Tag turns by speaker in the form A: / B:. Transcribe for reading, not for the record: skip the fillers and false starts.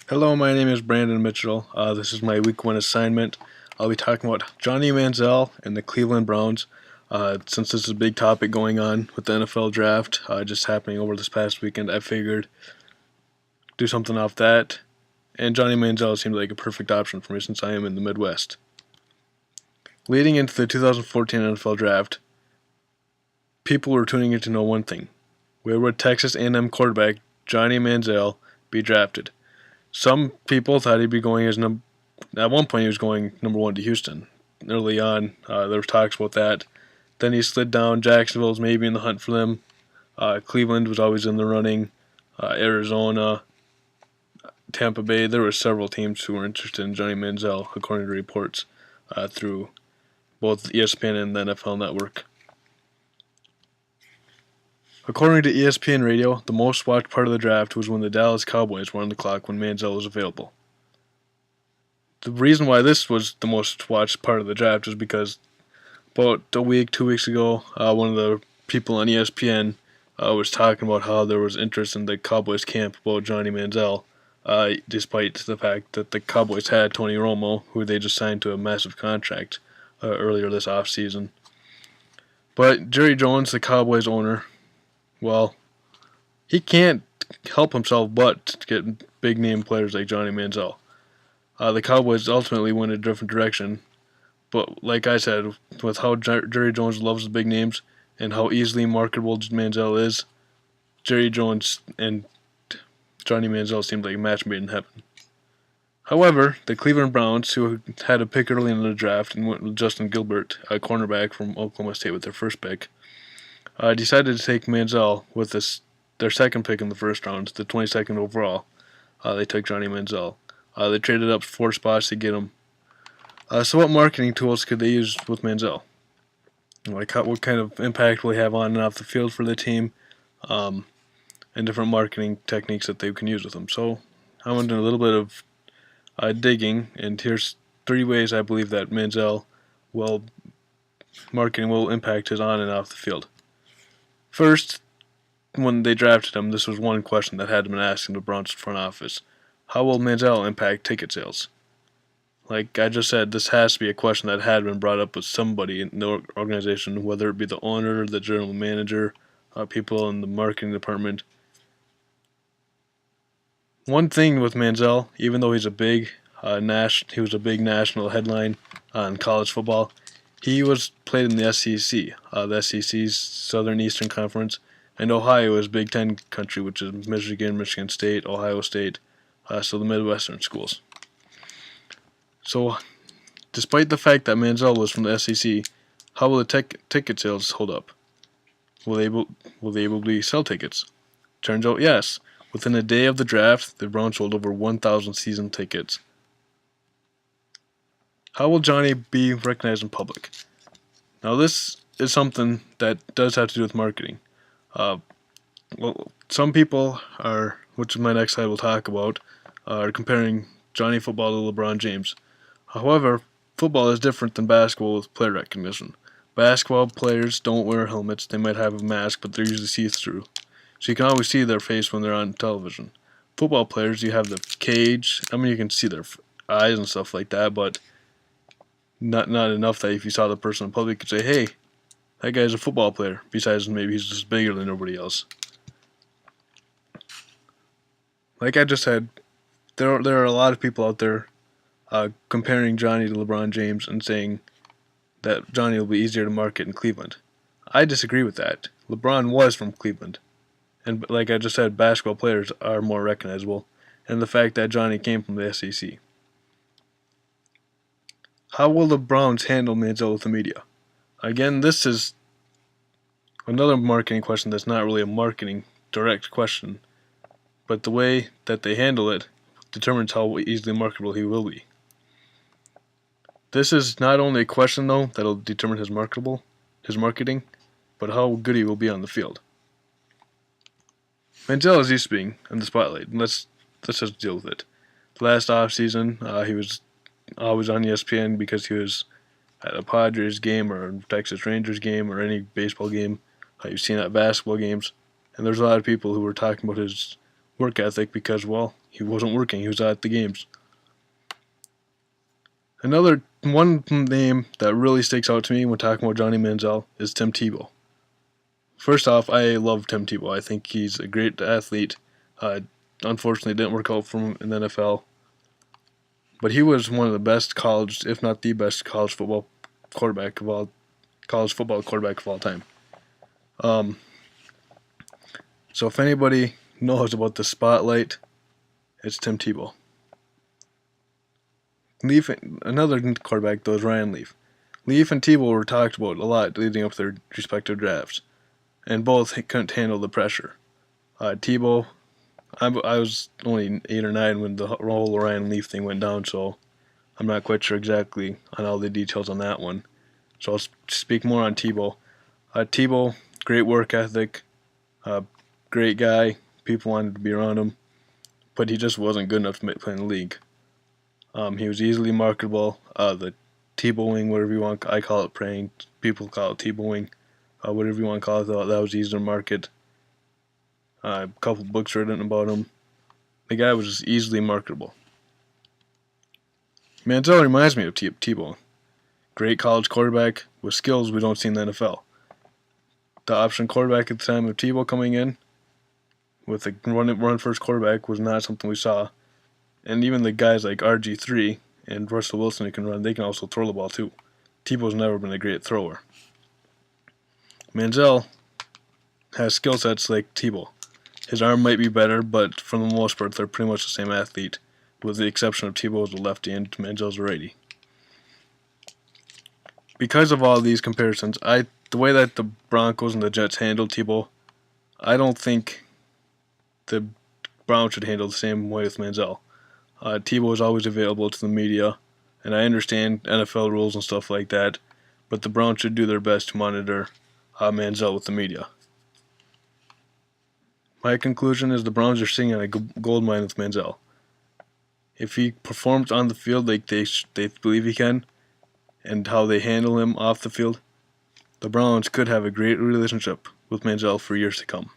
A: Hello, my name is Brandon Mitchell. This is my week 1 assignment. I'll be talking about Johnny Manziel and the Cleveland Browns. Since this is a big topic going on with the NFL draft just happening over this past weekend, I figured do something off that. And Johnny Manziel seemed like a perfect option for me since I am in the Midwest. Leading into the 2014 NFL draft, people were tuning in to know one thing: where would Texas A&M quarterback Johnny Manziel be drafted? Some people thought he'd be going at one point he was going number 1 to Houston. Early on, there was talks about that. Then he slid down. Jacksonville was maybe in the hunt for them. Cleveland was always in the running. Arizona, Tampa Bay. There were several teams who were interested in Johnny Manziel, according to reports through both ESPN and the NFL Network. According to ESPN Radio, the most watched part of the draft was when the Dallas Cowboys were on the clock when Manziel was available. The reason why this was the most watched part of the draft is because about a week, 2 weeks ago, one of the people on ESPN was talking about how there was interest in the Cowboys camp about Johnny Manziel, despite the fact that the Cowboys had Tony Romo, who they just signed to a massive contract earlier this offseason. But Jerry Jones, the Cowboys owner, well, he can't help himself but get big name players like Johnny Manziel. The Cowboys ultimately went a different direction, but like I said, with how Jerry Jones loves the big names and how easily marketable Manziel is, Jerry Jones and Johnny Manziel seemed like a match made in heaven. However, the Cleveland Browns, who had a pick early in the draft and went with Justin Gilbert, a cornerback from Oklahoma State, with their first pick, decided to take Manziel with their second pick in the first round, the 22nd overall. They took Johnny Manziel. They traded up 4 spots to get him. So what marketing tools could they use with Manziel? Like what kind of impact will he have on and off the field for the team, and different marketing techniques that they can use with him. So I went into a little bit of digging, and here's 3 ways I believe that Manziel marketing will impact his on and off the field. First, when they drafted him, this was one question that had been asked in the Browns front office: how will Manziel impact ticket sales? Like I just said, this has to be a question that had been brought up with somebody in the organization, whether it be the owner, the general manager, people in the marketing department. One thing with Manziel, even though he's a big he was a big national headline in college football, he was played in the SEC, the SEC's Southern Eastern Conference, and Ohio is Big Ten country, which is Michigan, Michigan State, Ohio State, so the Midwestern schools. So, despite the fact that Manziel was from the SEC, how will the ticket sales hold up? Will they able to sell tickets? Turns out yes. Within a day of the draft, the Browns sold over 1,000 season tickets. How will Johnny be recognized in public? Now, this is something that does have to do with marketing. Some people are, which my next slide will talk about, are comparing Johnny football to LeBron James. However, football is different than basketball with player recognition. Basketball players don't wear helmets. They might have a mask, but they're usually see-through, so you can always see their face when they're on television. Football players, you have the cage. I mean, you can see their eyes and stuff like that, but not enough that if you saw the person in public, you could say, hey, that guy's a football player, besides maybe he's just bigger than everybody else. Like I just said, there are a lot of people out there comparing Johnny to LeBron James and saying that Johnny will be easier to market in Cleveland. I disagree with that. LeBron was from Cleveland, and like I just said, basketball players are more recognizable, and the fact that Johnny came from the SEC. How will the Browns handle Manziel with the media? Again, this is another marketing question that's not really a marketing direct question, but the way that they handle it determines how easily marketable he will be. This is not only a question, though, that'll determine his marketing, but how good he will be on the field. Manziel is used to being in the spotlight, and let's just deal with it. Last offseason, he was always on ESPN because he was at a Padres game or a Texas Rangers game or any baseball game. You've seen at basketball games, and there's a lot of people who were talking about his work ethic because, well, He wasn't working. He was at the games. Another one name that really sticks out to me when talking about Johnny Manziel is Tim Tebow. First off, I love Tim Tebow. I think he's a great athlete. Unfortunately, it didn't work out for him in the NFL. But he was one of the best college, if not the best college football quarterback of all time. So if anybody knows about the spotlight, it's Tim Tebow. Another quarterback though is Ryan Leaf. Leaf and Tebow were talked about a lot leading up to their respective drafts, and both couldn't handle the pressure. Tebow, I was only 8 or 9 when the whole Ryan Leaf thing went down, so I'm not quite sure exactly on all the details on that one. So I'll speak more on Tebow. Tebow, great work ethic, great guy. People wanted to be around him, but he just wasn't good enough to play in the league. He was easily marketable. The Tebowing, whatever you want, I call it praying. People call it Tebowing. Whatever you want to call it, that was easy to market. A couple books written about him. The guy was just easily marketable. Manziel reminds me of Tebow. Great college quarterback with skills we don't see in the NFL. The option quarterback at the time of Tebow coming in with a run first quarterback was not something we saw. And even the guys like RG3 and Russell Wilson who can run, they can also throw the ball too. Tebow's never been a great thrower. Manziel has skill sets like Tebow. His arm might be better, but for the most part, they're pretty much the same athlete, with the exception of Tebow's a lefty and Manziel's a righty. Because of all these comparisons, the way that the Broncos and the Jets handled Tebow, I don't think the Browns should handle the same way with Manziel. Tebow is always available to the media, and I understand NFL rules and stuff like that, but the Browns should do their best to monitor Manziel with the media. My conclusion is the Browns are sitting on a gold mine with Manziel. If he performs on the field like they believe he can, and how they handle him off the field, the Browns could have a great relationship with Manziel for years to come.